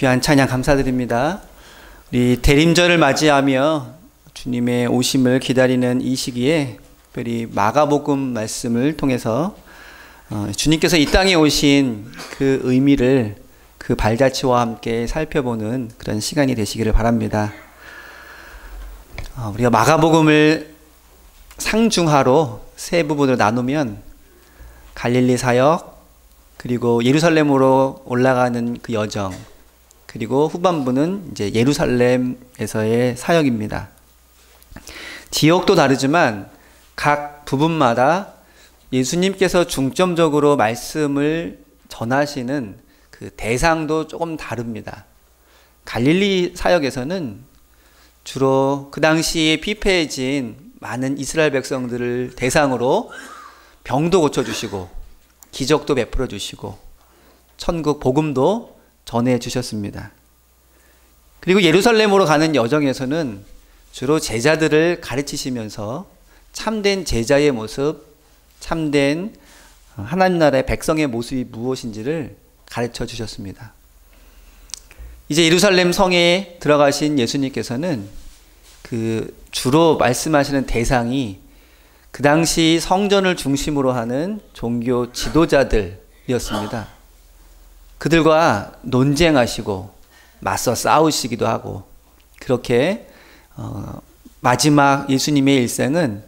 귀한 찬양 감사드립니다. 우리 대림절을 맞이하며 주님의 오심을 기다리는 이 시기에 특별히 마가복음 말씀을 통해서 주님께서 이 땅에 오신 그 의미를 그 발자취와 함께 살펴보는 그런 시간이 되시기를 바랍니다. 우리가 마가복음을 상중하로 세 부분으로 나누면 갈릴리 사역, 그리고 예루살렘으로 올라가는 그 여정, 그리고 후반부는 이제 예루살렘에서의 사역입니다. 지역도 다르지만 각 부분마다 예수님께서 중점적으로 말씀을 전하시는 그 대상도 조금 다릅니다. 갈릴리 사역에서는 주로 그 당시에 피폐해진 많은 이스라엘 백성들을 대상으로 병도 고쳐주시고 기적도 베풀어 주시고 천국 복음도 전해 주셨습니다. 그리고 예루살렘으로 가는 여정에서는 주로 제자들을 가르치시면서 참된 제자의 모습, 참된 하나님 나라의 백성의 모습이 무엇인지를 가르쳐 주셨습니다. 이제 예루살렘 성에 들어가신 예수님께서는 그 주로 말씀하시는 대상이 그 당시 성전을 중심으로 하는 종교 지도자들이었습니다. 그들과 논쟁하시고 맞서 싸우시기도 하고, 그렇게 마지막 예수님의 일생은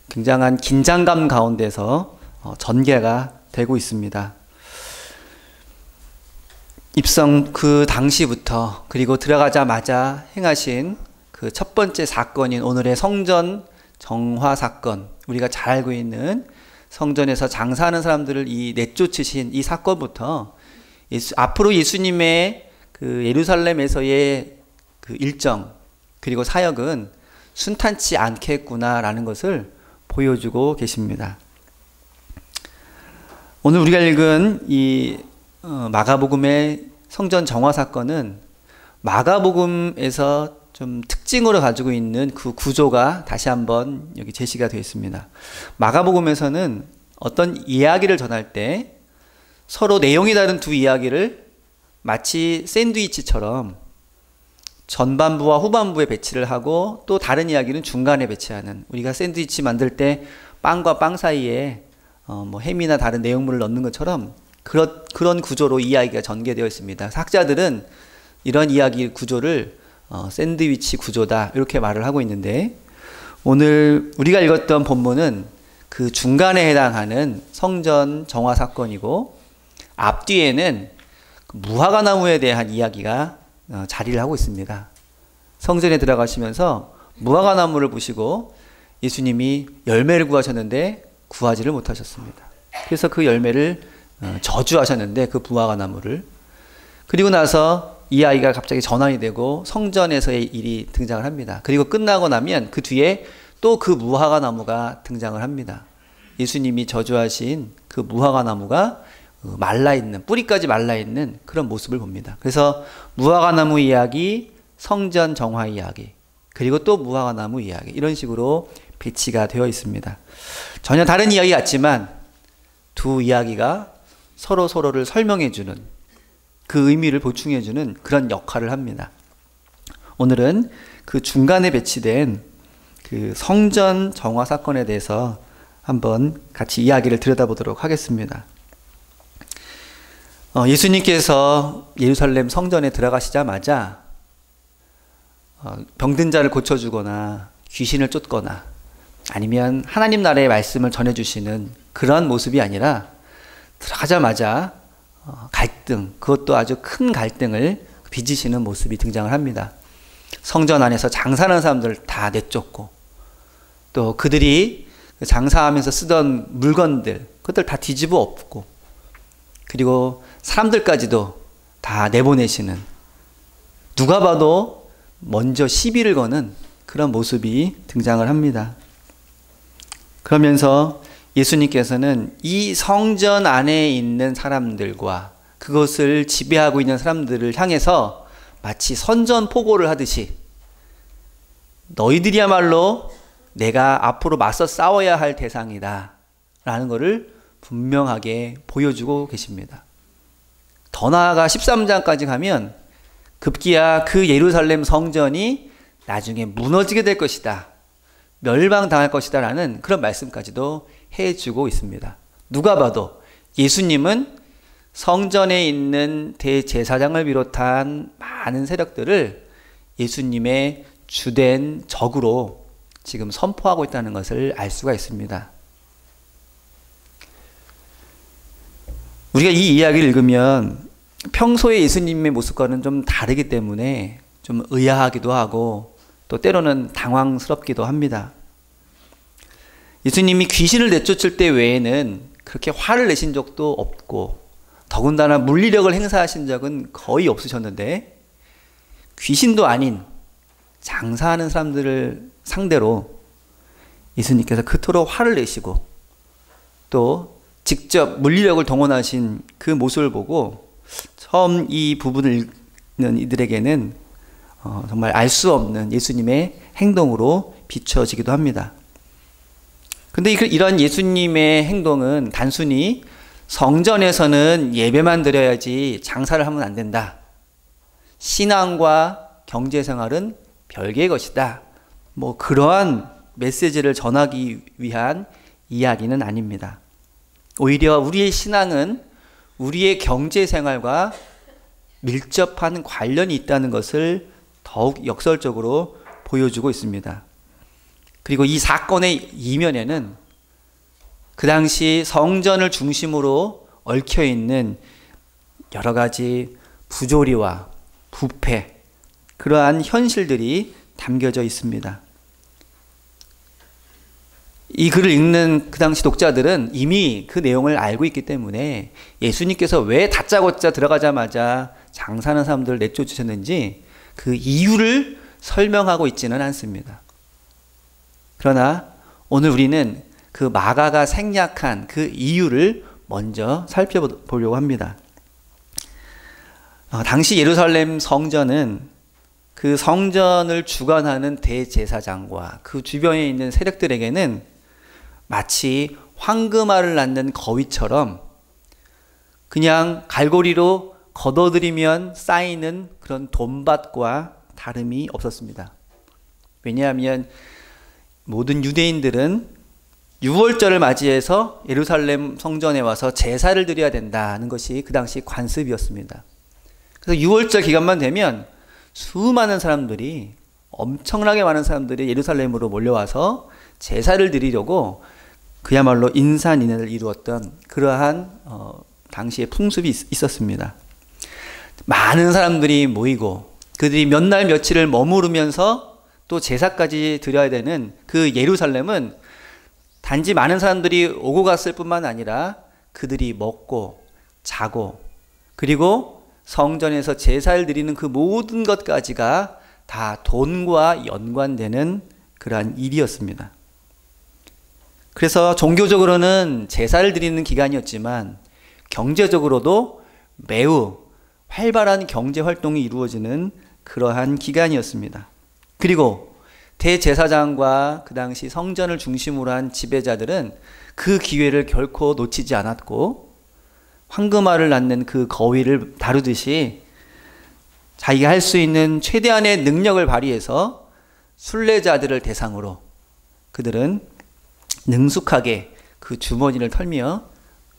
굉장한 긴장감 가운데서 전개가 되고 있습니다. 입성 그 당시부터 그리고 들어가자마자 행하신 그 첫 번째 사건인 오늘의 성전 정화 사건, 우리가 잘 알고 있는 성전에서 장사하는 사람들을 내쫓으신 이 사건부터 앞으로 예수님의 그 예루살렘에서의 그 일정 그리고 사역은 순탄치 않겠구나라는 것을 보여주고 계십니다. 오늘 우리가 읽은 이 마가복음의 성전 정화 사건은 마가복음에서 좀 특징으로 가지고 있는 그 구조가 다시 한번 여기 제시가 되어 있습니다. 마가복음에서는 어떤 이야기를 전할 때 서로 내용이 다른 두 이야기를 마치 샌드위치처럼 전반부와 후반부에 배치를 하고 또 다른 이야기는 중간에 배치하는, 우리가 샌드위치 만들 때 빵과 빵 사이에 뭐 햄이나 다른 내용물을 넣는 것처럼 그런 구조로 이야기가 전개되어 있습니다. 학자들은 이런 이야기 구조를 샌드위치 구조다 이렇게 말을 하고 있는데, 오늘 우리가 읽었던 본문은 그 중간에 해당하는 성전 정화 사건이고 앞뒤에는 무화과나무에 대한 이야기가 자리를 하고 있습니다. 성전에 들어가시면서 무화과나무를 보시고 예수님이 열매를 구하셨는데 구하지를 못하셨습니다. 그래서 그 열매를 저주하셨는데 그 무화과나무를, 그리고 나서 이 아이가 갑자기 전환이 되고 성전에서의 일이 등장을 합니다. 그리고 끝나고 나면 그 뒤에 또 그 무화과나무가 등장을 합니다. 예수님이 저주하신 그 무화과나무가 말라있는, 뿌리까지 말라있는 그런 모습을 봅니다. 그래서 무화과나무 이야기, 성전 정화 이야기, 그리고 또 무화과나무 이야기, 이런 식으로 배치가 되어 있습니다. 전혀 다른 이야기 같지만 두 이야기가 서로를 설명해주는, 그 의미를 보충해주는 그런 역할을 합니다. 오늘은 그 중간에 배치된 그 성전 정화 사건에 대해서 한번 같이 이야기를 들여다보도록 하겠습니다. 예수님께서 예루살렘 성전에 들어가시자마자 병든 자를 고쳐주거나 귀신을 쫓거나 아니면 하나님 나라의 말씀을 전해주시는 그런 모습이 아니라 들어가자마자 갈등, 그것도 아주 큰 갈등을 빚으시는 모습이 등장을 합니다. 성전 안에서 장사하는 사람들 다 내쫓고, 또 그들이 장사하면서 쓰던 물건들, 그것들 다 뒤집어 엎고, 그리고 사람들까지도 다 내보내시는, 누가 봐도 먼저 시비를 거는 그런 모습이 등장을 합니다. 그러면서 예수님께서는 이 성전 안에 있는 사람들과 그것을 지배하고 있는 사람들을 향해서 마치 선전포고를 하듯이 너희들이야말로 내가 앞으로 맞서 싸워야 할 대상이다 라는 것을 분명하게 보여주고 계십니다. 더 나아가 13장까지 가면 급기야 그 예루살렘 성전이 나중에 무너지게 될 것이다. 멸망당할 것이다 라는 그런 말씀까지도 해주고 있습니다. 누가 봐도 예수님은 성전에 있는 대제사장을 비롯한 많은 세력들을 예수님의 주된 적으로 지금 선포하고 있다는 것을 알 수가 있습니다. 우리가 이 이야기를 읽으면 평소에 예수님의 모습과는 좀 다르기 때문에 좀 의아하기도 하고 또 때로는 당황스럽기도 합니다. 예수님이 귀신을 내쫓을 때 외에는 그렇게 화를 내신 적도 없고 더군다나 물리력을 행사하신 적은 거의 없으셨는데 귀신도 아닌 장사하는 사람들을 상대로 예수님께서 그토록 화를 내시고 또 직접 물리력을 동원하신 그 모습을 보고 처음 이 부분을 읽는 이들에게는 정말 알 수 없는 예수님의 행동으로 비춰지기도 합니다. 근데 이런 예수님의 행동은 단순히 성전에서는 예배만 드려야지 장사를 하면 안 된다. 신앙과 경제생활은 별개의 것이다. 뭐 그러한 메시지를 전하기 위한 이야기는 아닙니다. 오히려 우리의 신앙은 우리의 경제생활과 밀접한 관련이 있다는 것을 더욱 역설적으로 보여주고 있습니다. 그리고 이 사건의 이면에는 그 당시 성전을 중심으로 얽혀있는 여러 가지 부조리와 부패, 그러한 현실들이 담겨져 있습니다. 이 글을 읽는 그 당시 독자들은 이미 그 내용을 알고 있기 때문에 예수님께서 왜 다짜고짜 들어가자마자 장사하는 사람들을 내쫓으셨는지 그 이유를 설명하고 있지는 않습니다. 그러나 오늘 우리는 그 마가가 생략한 그 이유를 먼저 살펴보려고 합니다. 당시 예루살렘 성전은 그 성전을 주관하는 대제사장과 그 주변에 있는 세력들에게는 마치 황금알을 낳는 거위처럼 그냥 갈고리로 걷어들이면 쌓이는 그런 돈밭과 다름이 없었습니다. 왜냐하면 모든 유대인들은 유월절을 맞이해서 예루살렘 성전에 와서 제사를 드려야 된다는 것이 그 당시 관습이었습니다. 그래서 유월절 기간만 되면 수많은 사람들이, 엄청나게 많은 사람들이 예루살렘으로 몰려와서 제사를 드리려고 그야말로 인산인해를 이루었던 그러한 당시의 풍습이 있었습니다. 많은 사람들이 모이고 그들이 몇 날 며칠을 머무르면서 또 제사까지 드려야 되는 그 예루살렘은 단지 많은 사람들이 오고 갔을 뿐만 아니라 그들이 먹고 자고 그리고 성전에서 제사를 드리는 그 모든 것까지가 다 돈과 연관되는 그러한 일이었습니다. 그래서 종교적으로는 제사를 드리는 기간이었지만 경제적으로도 매우 활발한 경제 활동이 이루어지는 그러한 기간이었습니다. 그리고 대제사장과 그 당시 성전을 중심으로 한 지배자들은 그 기회를 결코 놓치지 않았고 황금알을 낳는 그 거위를 다루듯이 자기가 할 수 있는 최대한의 능력을 발휘해서 순례자들을 대상으로 그들은 능숙하게 그 주머니를 털며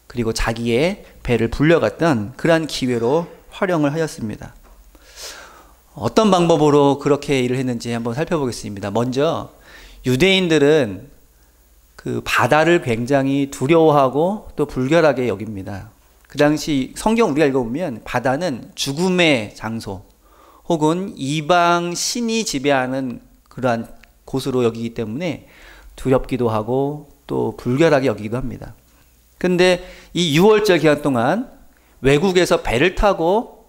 그리고 자기의 배를 불려갔던 그러한 기회로 활용을 하였습니다. 어떤 방법으로 그렇게 일을 했는지 한번 살펴보겠습니다. 먼저 유대인들은 그 바다를 굉장히 두려워하고 또 불결하게 여깁니다. 그 당시 성경 우리가 읽어보면 바다는 죽음의 장소 혹은 이방 신이 지배하는 그러한 곳으로 여기기 때문에 두렵기도 하고 또 불결하게 여기기도 합니다. 근데 이 6월절 기간 동안 외국에서 배를 타고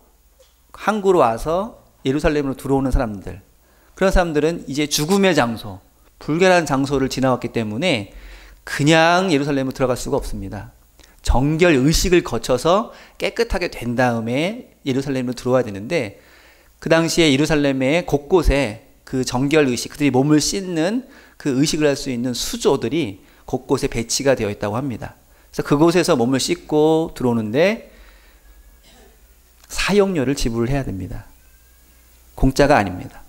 항구로 와서 예루살렘으로 들어오는 사람들, 그런 사람들은 이제 죽음의 장소, 불결한 장소를 지나왔기 때문에 그냥 예루살렘으로 들어갈 수가 없습니다. 정결 의식을 거쳐서 깨끗하게 된 다음에 예루살렘으로 들어와야 되는데 그 당시에 예루살렘의 곳곳에 그 정결 의식, 그들이 몸을 씻는 그 의식을 할 수 있는 수조들이 곳곳에 배치가 되어 있다고 합니다. 그래서 그곳에서 몸을 씻고 들어오는데 사용료를 지불을 해야 됩니다. 공짜가 아닙니다.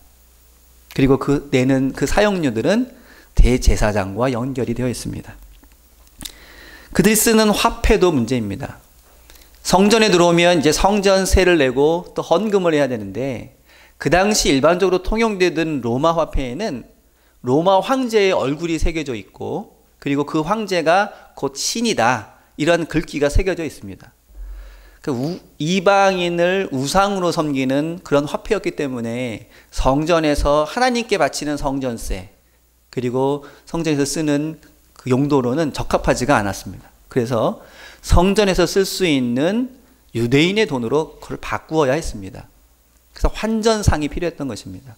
그리고 그 내는 그 사용료들은 대제사장과 연결이 되어 있습니다. 그들이 쓰는 화폐도 문제입니다. 성전에 들어오면 이제 성전세를 내고 또 헌금을 해야 되는데, 그 당시 일반적으로 통용되던 로마 화폐에는 로마 황제의 얼굴이 새겨져 있고, 그리고 그 황제가 곧 신이다, 이런 글귀가 새겨져 있습니다. 그 이방인을 우상으로 섬기는 그런 화폐였기 때문에 성전에서 하나님께 바치는 성전세, 그리고 성전에서 쓰는 그 용도로는 적합하지가 않았습니다. 그래서 성전에서 쓸 수 있는 유대인의 돈으로 그걸 바꾸어야 했습니다. 그래서 환전상이 필요했던 것입니다.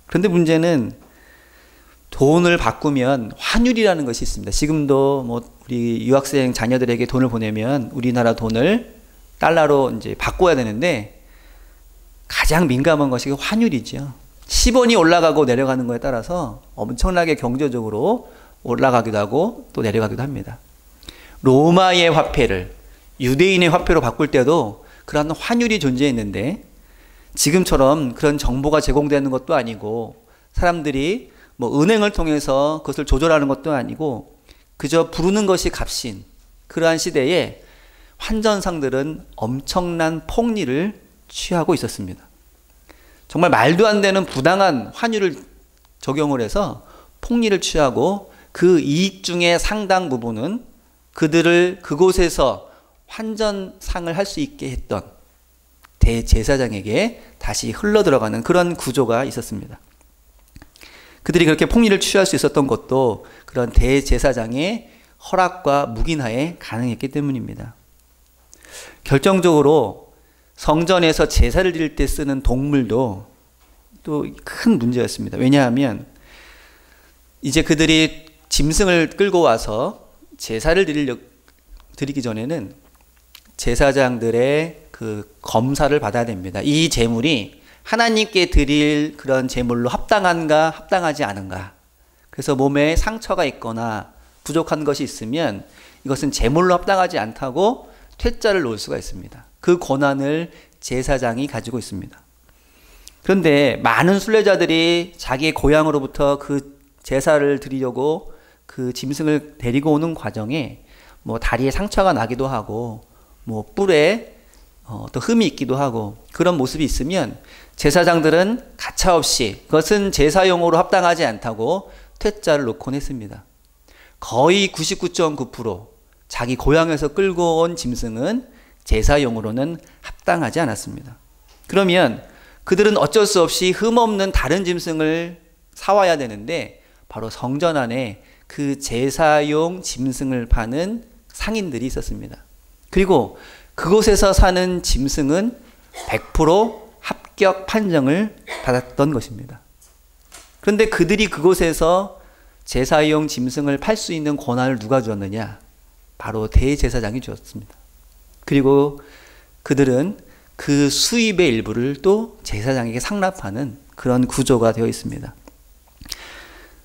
그런데 문제는 돈을 바꾸면 환율이라는 것이 있습니다. 지금도 뭐 우리 유학생 자녀들에게 돈을 보내면 우리나라 돈을 달러로 이제 바꿔야 되는데, 가장 민감한 것이 환율이죠. 10원이 올라가고 내려가는 것에 따라서 엄청나게 경제적으로 올라가기도 하고 또 내려가기도 합니다. 로마의 화폐를 유대인의 화폐로 바꿀 때도 그런 환율이 존재했는데, 지금처럼 그런 정보가 제공되는 것도 아니고, 사람들이 뭐 은행을 통해서 그것을 조절하는 것도 아니고, 그저 부르는 것이 값인 그러한 시대에 환전상들은 엄청난 폭리를 취하고 있었습니다. 정말 말도 안 되는 부당한 환율을 적용을 해서 폭리를 취하고, 그 이익 중에 상당 부분은 그들을 그곳에서 환전상을 할 수 있게 했던 대제사장에게 다시 흘러들어가는 그런 구조가 있었습니다. 그들이 그렇게 폭리를 취할 수 있었던 것도 그런 대제사장의 허락과 묵인하에 가능했기 때문입니다. 결정적으로 성전에서 제사를 드릴 때 쓰는 동물도 또 큰 문제였습니다. 왜냐하면 이제 그들이 짐승을 끌고 와서 제사를 드리기 전에는 제사장들의 그 검사를 받아야 됩니다. 이 제물이 하나님께 드릴 그런 제물로 합당한가 합당하지 않은가. 그래서 몸에 상처가 있거나 부족한 것이 있으면 이것은 제물로 합당하지 않다고 퇴짜를 놓을 수가 있습니다. 그 권한을 제사장이 가지고 있습니다. 그런데 많은 순례자들이 자기의 고향으로부터 그 제사를 드리려고 그 짐승을 데리고 오는 과정에 뭐 다리에 상처가 나기도 하고, 뭐 뿔에 또 흠이 있기도 하고, 그런 모습이 있으면 제사장들은 가차없이 그것은 제사용으로 합당하지 않다고 퇴짜를 놓곤 했습니다. 거의 99.9% 자기 고향에서 끌고 온 짐승은 제사용으로는 합당하지 않았습니다. 그러면 그들은 어쩔 수 없이 흠없는 다른 짐승을 사와야 되는데, 바로 성전 안에 그 제사용 짐승을 파는 상인들이 있었습니다. 그리고 그곳에서 사는 짐승은 100% 합격 판정을 받았던 것입니다. 그런데 그들이 그곳에서 제사용 짐승을 팔 수 있는 권한을 누가 주었느냐? 바로 대제사장이 주었습니다. 그리고 그들은 그 수입의 일부를 또 제사장에게 상납하는 그런 구조가 되어 있습니다.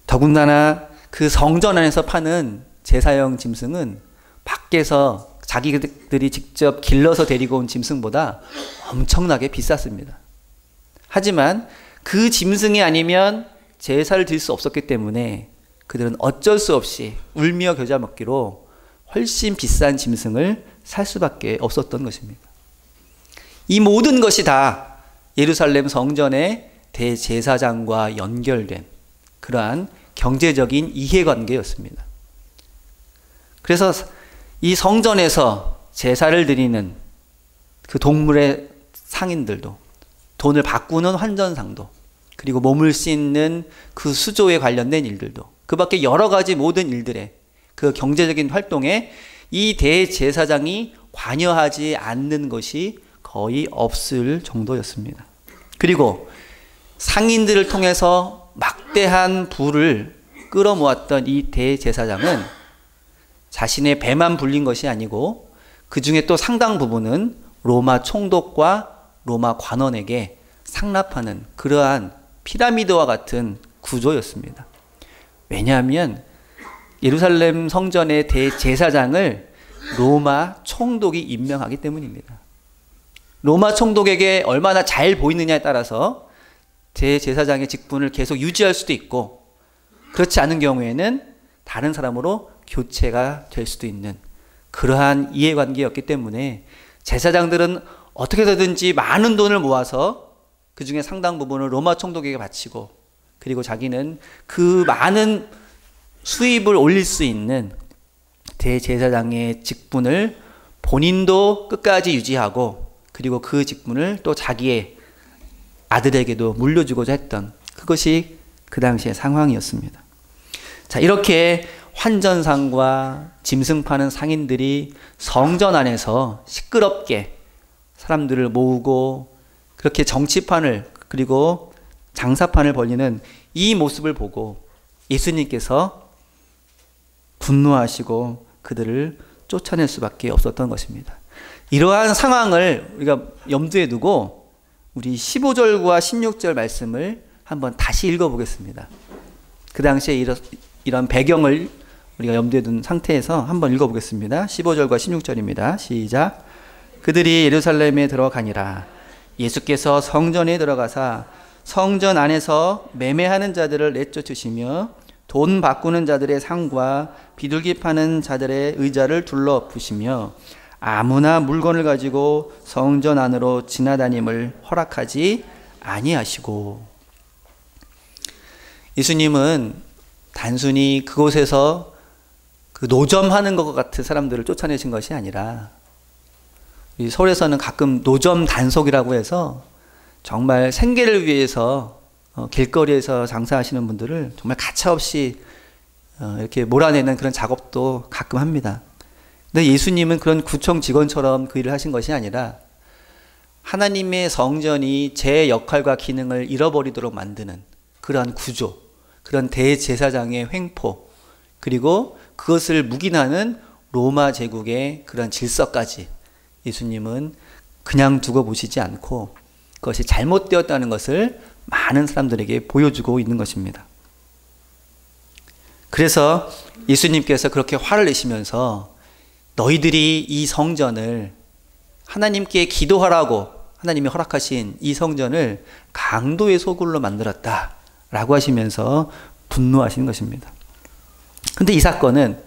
더군다나 그 성전 안에서 파는 제사용 짐승은 밖에서 자기들이 직접 길러서 데리고 온 짐승보다 엄청나게 비쌌습니다. 하지만 그 짐승이 아니면 제사를 드릴 수 없었기 때문에 그들은 어쩔 수 없이 울며 겨자 먹기로 훨씬 비싼 짐승을 살 수밖에 없었던 것입니다. 이 모든 것이 다 예루살렘 성전의 대제사장과 연결된 그러한 경제적인 이해관계였습니다. 그래서 이 성전에서 제사를 드리는 그 동물의 상인들도, 돈을 바꾸는 환전상도, 그리고 몸을 씻는 그 수조에 관련된 일들도, 그 밖에 여러 가지 모든 일들에, 그 경제적인 활동에 이 대제사장이 관여하지 않는 것이 거의 없을 정도였습니다. 그리고 상인들을 통해서 막대한 부를 끌어모았던 이 대제사장은 자신의 배만 불린 것이 아니고, 그 중에 또 상당 부분은 로마 총독과 로마 관원에게 상납하는 그러한 피라미드와 같은 구조였습니다. 왜냐하면 예루살렘 성전의 대제사장을 로마 총독이 임명하기 때문입니다. 로마 총독에게 얼마나 잘 보이느냐에 따라서 대제사장의 직분을 계속 유지할 수도 있고, 그렇지 않은 경우에는 다른 사람으로 교체가 될 수도 있는 그러한 이해관계였기 때문에 제사장들은 어떻게 해서든지 많은 돈을 모아서 그 중에 상당 부분을 로마 총독에게 바치고, 그리고 자기는 그 많은 수입을 올릴 수 있는 대제사장의 직분을 본인도 끝까지 유지하고, 그리고 그 직분을 또 자기의 아들에게도 물려주고자 했던, 그것이 그 당시의 상황이었습니다. 자, 이렇게 환전상과 짐승 파는 상인들이 성전 안에서 시끄럽게 사람들을 모으고 그렇게 정치판을, 그리고 장사판을 벌리는 이 모습을 보고 예수님께서 분노하시고 그들을 쫓아낼 수밖에 없었던 것입니다. 이러한 상황을 우리가 염두에 두고 우리 15절과 16절 말씀을 한번 다시 읽어보겠습니다. 그 당시에 이런 배경을 우리가 염두에 둔 상태에서 한번 읽어보겠습니다. 15절과 16절입니다. 시작. 그들이 예루살렘에 들어가니라. 예수께서 성전에 들어가사 성전 안에서 매매하는 자들을 내쫓으시며 돈 바꾸는 자들의 상과 비둘기 파는 자들의 의자를 둘러엎으시며 아무나 물건을 가지고 성전 안으로 지나다님을 허락하지 아니하시고. 예수님은 단순히 그곳에서 그 노점하는 것 같은 사람들을 쫓아내신 것이 아니라, 이 서울에서는 가끔 노점 단속이라고 해서 정말 생계를 위해서 길거리에서 장사하시는 분들을 정말 가차없이 이렇게 몰아내는 그런 작업도 가끔 합니다. 근데 예수님은 그런 구청 직원처럼 그 일을 하신 것이 아니라 하나님의 성전이 제 역할과 기능을 잃어버리도록 만드는 그러한 구조, 그런 대제사장의 횡포, 그리고 그것을 묵인하는 로마 제국의 그런 질서까지 예수님은 그냥 두고 보시지 않고 그것이 잘못되었다는 것을 많은 사람들에게 보여주고 있는 것입니다. 그래서 예수님께서 그렇게 화를 내시면서 너희들이 이 성전을, 하나님께 기도하라고 하나님이 허락하신 이 성전을 강도의 소굴로 만들었다 라고 하시면서 분노하시는 것입니다. 근데 이 사건은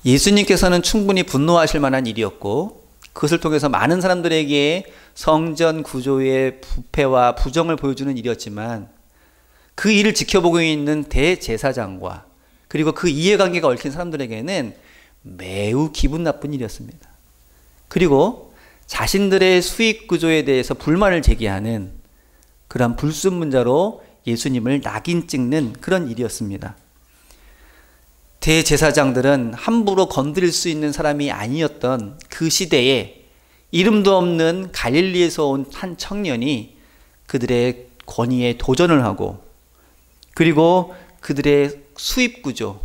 예수님께서는 충분히 분노하실 만한 일이었고, 그것을 통해서 많은 사람들에게 성전 구조의 부패와 부정을 보여주는 일이었지만, 그 일을 지켜보고 있는 대제사장과 그리고 그 이해관계가 얽힌 사람들에게는 매우 기분 나쁜 일이었습니다. 그리고 자신들의 수익 구조에 대해서 불만을 제기하는 그런 불순문자로 예수님을 낙인 찍는 그런 일이었습니다. 대제사장들은 함부로 건드릴 수 있는 사람이 아니었던 그 시대에 이름도 없는 갈릴리에서 온 한 청년이 그들의 권위에 도전을 하고, 그리고 그들의 수입 구조,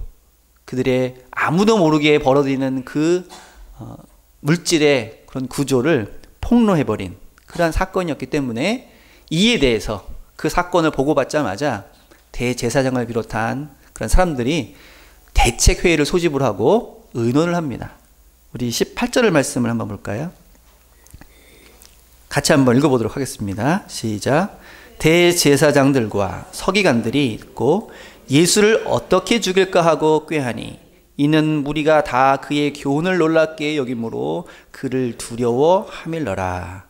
그들의 아무도 모르게 벌어지는 그 물질의 그런 구조를 폭로해버린 그러한 사건이었기 때문에, 이에 대해서 그 사건을 보고받자마자 대제사장을 비롯한 그런 사람들이 대책회의를 소집을 하고 의논을 합니다. 우리 18절의 말씀을 한번 볼까요? 같이 한번 읽어보도록 하겠습니다. 시작. 대제사장들과 서기관들이 있고 예수를 어떻게 죽일까 하고 꾀하니 이는 무리가 다 그의 교훈을 놀랍게 여김으로 그를 두려워하밀러라.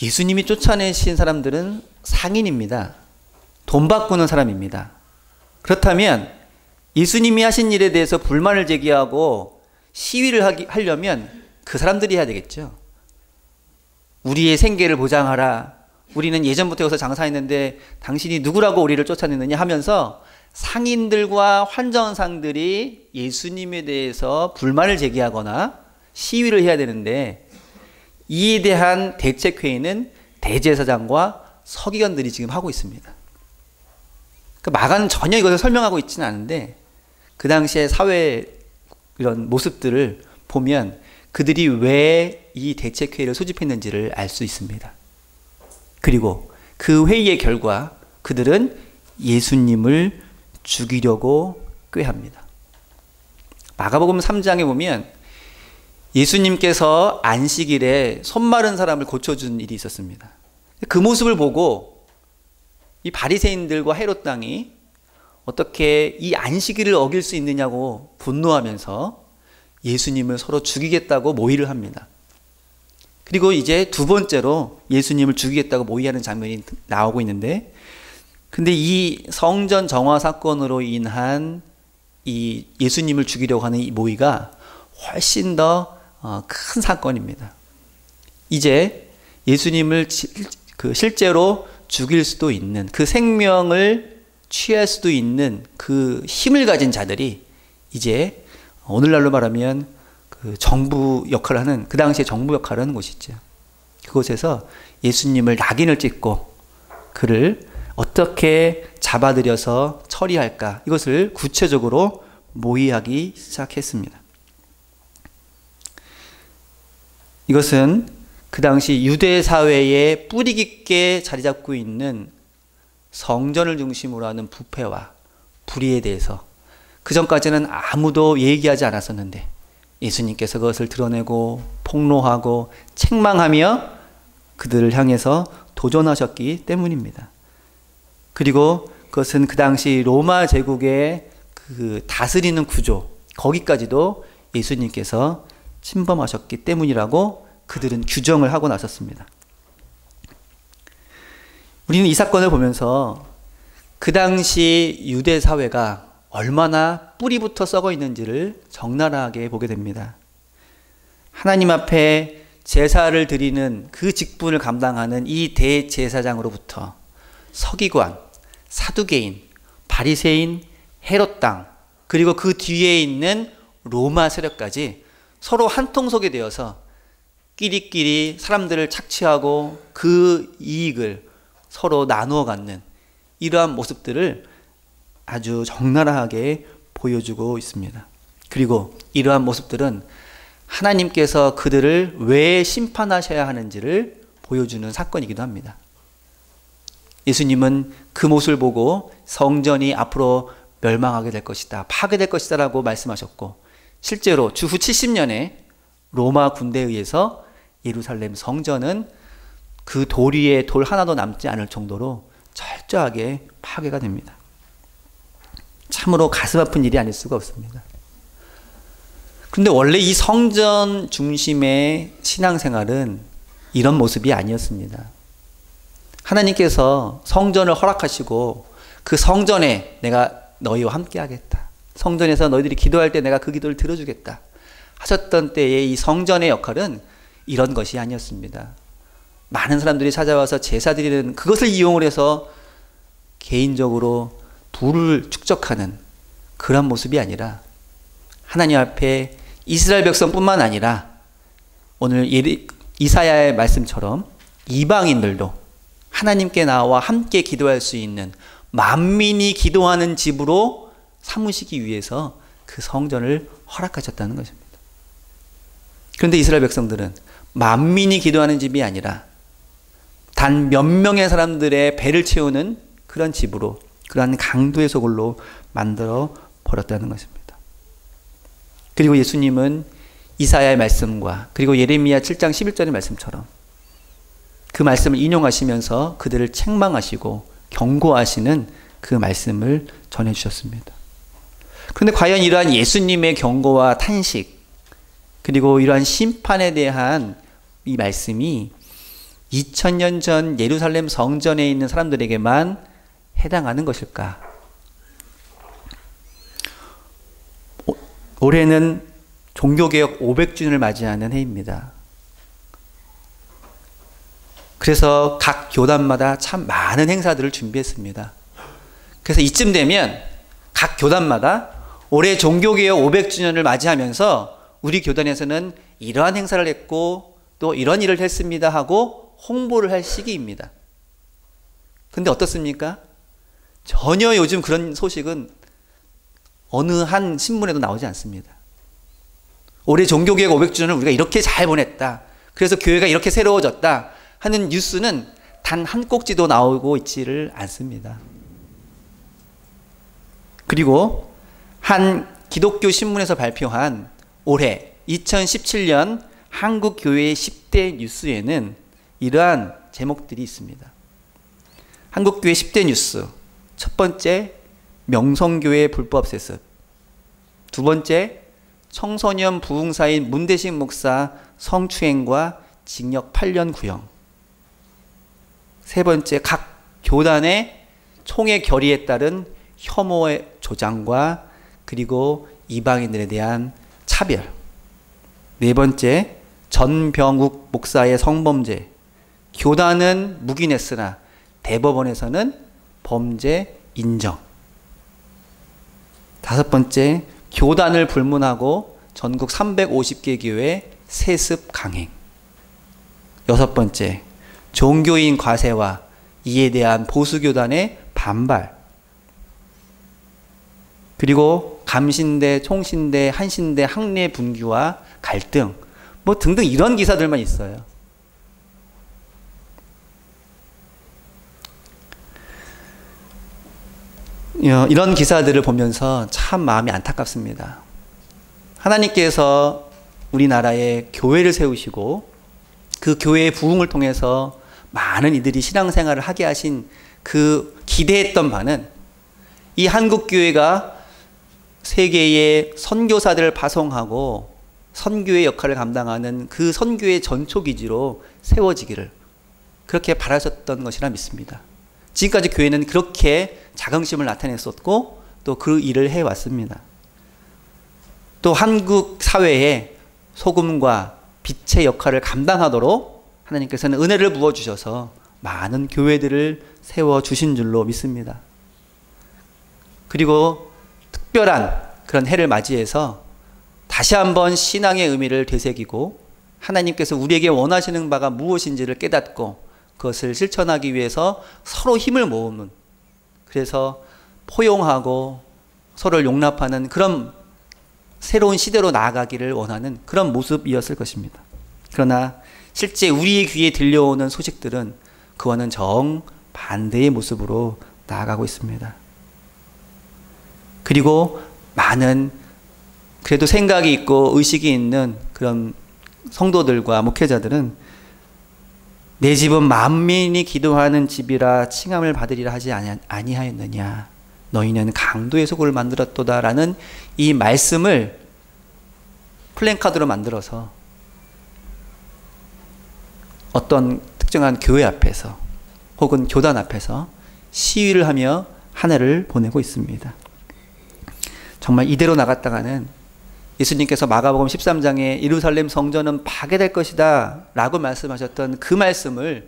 예수님이 쫓아내신 사람들은 상인입니다. 돈 바꾸는 사람입니다. 그렇다면 예수님이 하신 일에 대해서 불만을 제기하고 시위를 하려면 그 사람들이 해야 되겠죠. 우리의 생계를 보장하라. 우리는 예전부터 여기서 장사했는데 당신이 누구라고 우리를 쫓아내느냐 하면서 상인들과 환전상들이 예수님에 대해서 불만을 제기하거나 시위를 해야 되는데, 이에 대한 대책회의는 대제사장과 서기관들이 지금 하고 있습니다. 그러니까 마가는 전혀 이것을 설명하고 있지는 않은데, 그 당시의 사회 이런 모습들을 보면 그들이 왜 이 대책회의를 소집했는지를 알 수 있습니다. 그리고 그 회의의 결과 그들은 예수님을 죽이려고 꾀합니다. 마가복음 3장에 보면 예수님께서 안식일에 손 마른 사람을 고쳐준 일이 있었습니다. 그 모습을 보고 이 바리새인들과 헤롯 당이 어떻게 이 안식일을 어길 수 있느냐고 분노하면서 예수님을 서로 죽이겠다고 모의를 합니다. 그리고 이제 두 번째로 예수님을 죽이겠다고 모의하는 장면이 나오고 있는데, 근데 이 성전 정화 사건으로 인한 이 예수님을 죽이려고 하는 이 모의가 훨씬 더 큰 사건입니다. 이제 예수님을 실제로 죽일 수도 있는, 그 생명을 취할 수도 있는 그 힘을 가진 자들이 이제 오늘날로 말하면 그 정부 역할을 하는, 그 당시에 정부 역할을 하는 곳이죠. 그곳에서 예수님을 낙인을 찍고 그를 어떻게 잡아들여서 처리할까, 이것을 구체적으로 모의하기 시작했습니다. 이것은 그 당시 유대 사회에 뿌리 깊게 자리 잡고 있는 성전을 중심으로 하는 부패와 불의에 대해서 그전까지는 아무도 얘기하지 않았었는데 예수님께서 그것을 드러내고 폭로하고 책망하며 그들을 향해서 도전하셨기 때문입니다. 그리고 그것은 그 당시 로마 제국의 그 다스리는 구조, 거기까지도 예수님께서 침범하셨기 때문이라고 그들은 규정을 하고 나섰습니다. 우리는 이 사건을 보면서 그 당시 유대 사회가 얼마나 뿌리부터 썩어 있는지를 적나라하게 보게 됩니다. 하나님 앞에 제사를 드리는 그 직분을 감당하는 이 대제사장으로부터 서기관, 사두개인, 바리새인, 헤롯 당, 그리고 그 뒤에 있는 로마 세력까지 서로 한통속이 되어서 끼리끼리 사람들을 착취하고 그 이익을 서로 나누어 갖는 이러한 모습들을 아주 적나라하게 보여주고 있습니다. 그리고 이러한 모습들은 하나님께서 그들을 왜 심판하셔야 하는지를 보여주는 사건이기도 합니다. 예수님은 그 모습을 보고 성전이 앞으로 멸망하게 될 것이다, 파괴될 것이다 라고 말씀하셨고, 실제로 주후 70년에 로마 군대에 의해서 예루살렘 성전은 그 돌 위에 돌 하나도 남지 않을 정도로 철저하게 파괴가 됩니다. 참으로 가슴 아픈 일이 아닐 수가 없습니다. 그런데 원래 이 성전 중심의 신앙생활은 이런 모습이 아니었습니다. 하나님께서 성전을 허락하시고 그 성전에 내가 너희와 함께 하겠다, 성전에서 너희들이 기도할 때 내가 그 기도를 들어주겠다 하셨던 때의 이 성전의 역할은 이런 것이 아니었습니다. 많은 사람들이 찾아와서 제사 드리는 그것을 이용을 해서 개인적으로 부를 축적하는 그런 모습이 아니라, 하나님 앞에 이스라엘 백성뿐만 아니라 오늘 이사야의 말씀처럼 이방인들도 하나님께 나와 함께 기도할 수 있는 만민이 기도하는 집으로 삼으시기 위해서 그 성전을 허락하셨다는 것입니다. 그런데 이스라엘 백성들은 만민이 기도하는 집이 아니라 단 몇 명의 사람들의 배를 채우는 그런 집으로, 그러한 강도의 소굴로 만들어 버렸다는 것입니다. 그리고 예수님은 이사야의 말씀과 그리고 예레미야 7장 11절의 말씀처럼 그 말씀을 인용하시면서 그들을 책망하시고 경고하시는 그 말씀을 전해주셨습니다. 그런데 과연 이러한 예수님의 경고와 탄식, 그리고 이러한 심판에 대한 이 말씀이 2000년 전 예루살렘 성전에 있는 사람들에게만 해당하는 것일까? 올해는 종교개혁 500주년을 맞이하는 해입니다. 그래서 각 교단마다 참 많은 행사들을 준비했습니다. 그래서 이쯤 되면 각 교단마다 올해 종교개혁 500주년을 맞이하면서 우리 교단에서는 이러한 행사를 했고 또 이런 일을 했습니다 하고 홍보를 할 시기입니다. 근데 어떻습니까? 전혀 요즘 그런 소식은 어느 한 신문에도 나오지 않습니다. 올해 종교개혁 500주년을 우리가 이렇게 잘 보냈다, 그래서 교회가 이렇게 새로워졌다 하는 뉴스는 단 한 꼭지도 나오고 있지를 않습니다. 그리고 한 기독교 신문에서 발표한 올해 2017년 한국교회 10대 뉴스에는 이러한 제목들이 있습니다. 한국교회 10대 뉴스. 첫 번째, 명성교회 불법 세습. 두 번째, 청소년 부흥사인 문대식 목사 성추행과 징역 8년 구형. 세 번째, 각 교단의 총회 결의에 따른 혐오의 조장과 그리고 이방인들에 대한 차별. 네 번째, 전병욱 목사의 성범죄. 교단은 묵인했으나 대법원에서는 범죄 인정. 다섯 번째, 교단을 불문하고 전국 350개 교회 세습 강행. 여섯 번째, 종교인 과세와 이에 대한 보수교단의 반발. 그리고 감신대, 총신대, 한신대, 학내 분규와 갈등, 뭐 등등 이런 기사들만 있어요. 이런 기사들을 보면서 참 마음이 안타깝습니다. 하나님께서 우리나라에 교회를 세우시고 그 교회의 부흥을 통해서 많은 이들이 신앙생활을 하게 하신 그 기대했던 바는 이 한국교회가 세계의 선교사들을 파송하고 선교의 역할을 감당하는 그 선교의 전초기지로 세워지기를 그렇게 바라셨던 것이라 믿습니다. 지금까지 교회는 그렇게 자긍심을 나타냈었고 또 그 일을 해왔습니다. 또 한국 사회에 소금과 빛의 역할을 감당하도록 하나님께서는 은혜를 부어주셔서 많은 교회들을 세워주신 줄로 믿습니다. 그리고 특별한 그런 해를 맞이해서 다시 한번 신앙의 의미를 되새기고 하나님께서 우리에게 원하시는 바가 무엇인지를 깨닫고 그것을 실천하기 위해서 서로 힘을 모으는, 그래서 포용하고 서로를 용납하는 그런 새로운 시대로 나아가기를 원하는 그런 모습이었을 것입니다. 그러나 실제 우리의 귀에 들려오는 소식들은 그와는 정반대의 모습으로 나아가고 있습니다. 그리고 많은 그래도 생각이 있고 의식이 있는 그런 성도들과 목회자들은 내 집은 만민이 기도하는 집이라 칭함을 받으리라 하지 아니하였느냐, 너희는 강도의 소굴을 만들었도다라는 이 말씀을 플랜카드로 만들어서 어떤 특정한 교회 앞에서 혹은 교단 앞에서 시위를 하며 한 해를 보내고 있습니다. 정말 이대로 나갔다가는 예수님께서 마가복음 13장에 예루살렘 성전은 파괴될 것이다 라고 말씀하셨던 그 말씀을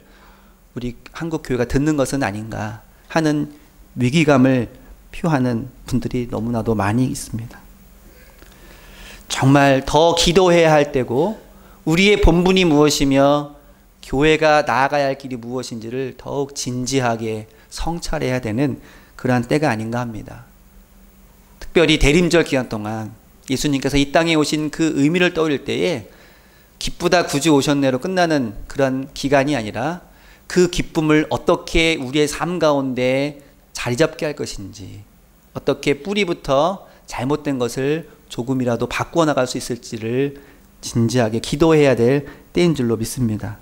우리 한국 교회가 듣는 것은 아닌가 하는 위기감을 표하는 분들이 너무나도 많이 있습니다. 정말 더 기도해야 할 때고 우리의 본분이 무엇이며 교회가 나아가야 할 길이 무엇인지를 더욱 진지하게 성찰해야 되는 그러한 때가 아닌가 합니다. 특별히 대림절 기간 동안 예수님께서 이 땅에 오신 그 의미를 떠올릴 때에 기쁘다 구주 오셨네로 끝나는 그런 기간이 아니라 그 기쁨을 어떻게 우리의 삶 가운데 자리 잡게 할 것인지, 어떻게 뿌리부터 잘못된 것을 조금이라도 바꾸어 나갈 수 있을지를 진지하게 기도해야 될 때인 줄로 믿습니다.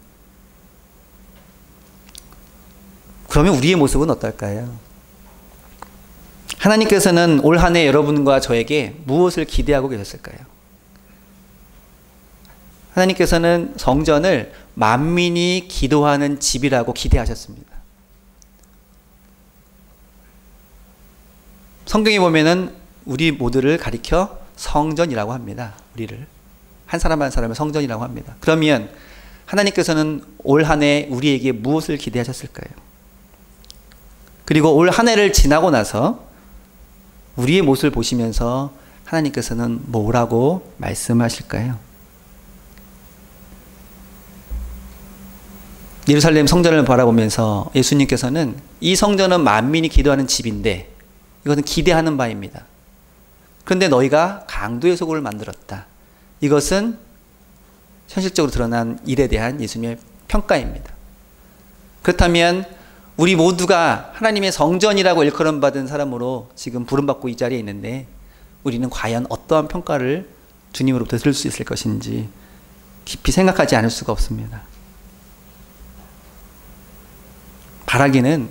그러면 우리의 모습은 어떨까요? 하나님께서는 올 한 해 여러분과 저에게 무엇을 기대하고 계셨을까요? 하나님께서는 성전을 만민이 기도하는 집이라고 기대하셨습니다. 성경에 보면은 우리 모두를 가리켜 성전이라고 합니다. 우리를 한 사람 한 사람을 성전이라고 합니다. 그러면 하나님께서는 올 한 해 우리에게 무엇을 기대하셨을까요? 그리고 올 한 해를 지나고 나서 우리의 모습을 보시면서 하나님께서는 뭐라고 말씀하실까요? 예루살렘 성전을 바라보면서 예수님께서는 이 성전은 만민이 기도하는 집인데 이것은 기대하는 바입니다. 그런데 너희가 강도의 소굴을 만들었다. 이것은 현실적으로 드러난 일에 대한 예수님의 평가입니다. 그렇다면 우리 모두가 하나님의 성전이라고 일컬음 받은 사람으로 지금 부름받고 이 자리에 있는데 우리는 과연 어떠한 평가를 주님으로부터 들을 수 있을 것인지 깊이 생각하지 않을 수가 없습니다. 바라기는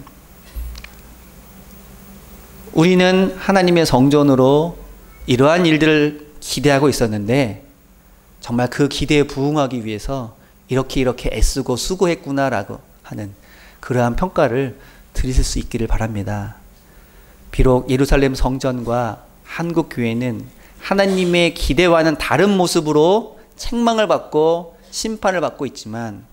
우리는 하나님의 성전으로 이러한 일들을 기대하고 있었는데 정말 그 기대에 부응하기 위해서 이렇게 애쓰고 수고했구나라고 하는 그러한 평가를 드리실 수 있기를 바랍니다. 비록 예루살렘 성전과 한국 교회는 하나님의 기대와는 다른 모습으로 책망을 받고 심판을 받고 있지만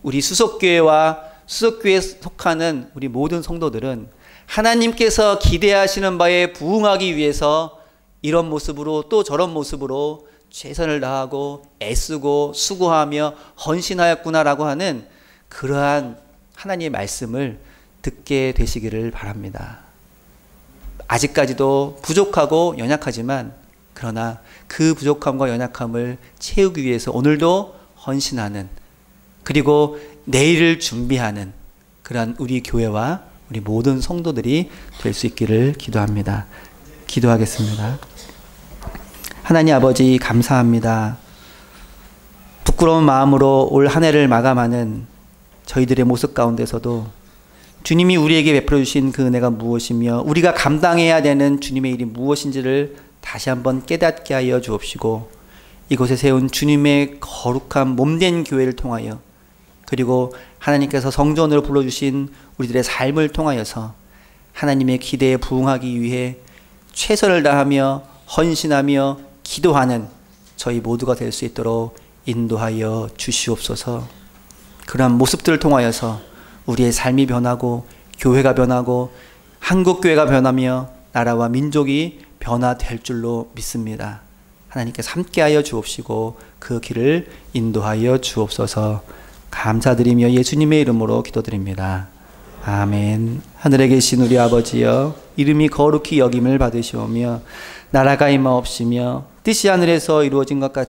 우리 수석교회와 수석교회에 속하는 우리 모든 성도들은 하나님께서 기대하시는 바에 부응하기 위해서 이런 모습으로 또 저런 모습으로 최선을 다하고 애쓰고 수고하며 헌신하였구나라고 하는 그러한 하나님의 말씀을 듣게 되시기를 바랍니다. 아직까지도 부족하고 연약하지만 그러나 그 부족함과 연약함을 채우기 위해서 오늘도 헌신하는 그리고 내일을 준비하는 그러한 우리 교회와 우리 모든 성도들이 될 수 있기를 기도합니다. 기도하겠습니다. 하나님 아버지 감사합니다. 부끄러운 마음으로 올 한 해를 마감하는 저희들의 모습 가운데서도 주님이 우리에게 베풀어 주신 그 은혜가 무엇이며 우리가 감당해야 되는 주님의 일이 무엇인지를 다시 한번 깨닫게 하여 주옵시고 이곳에 세운 주님의 거룩한 몸된 교회를 통하여 그리고 하나님께서 성전으로 불러주신 우리들의 삶을 통하여서 하나님의 기대에 부응하기 위해 최선을 다하며 헌신하며 기도하는 저희 모두가 될 수 있도록 인도하여 주시옵소서. 그러한 모습들을 통하여서 우리의 삶이 변하고 교회가 변하고 한국교회가 변하며 나라와 민족이 변화될 줄로 믿습니다. 하나님께서 함께하여 주옵시고 그 길을 인도하여 주옵소서. 감사드리며 예수님의 이름으로 기도드립니다. 아멘. 하늘에 계신 우리 아버지여 이름이 거룩히 여김을 받으시오며 나라가 임하옵시며 뜻이 하늘에서 이루어진 것 같이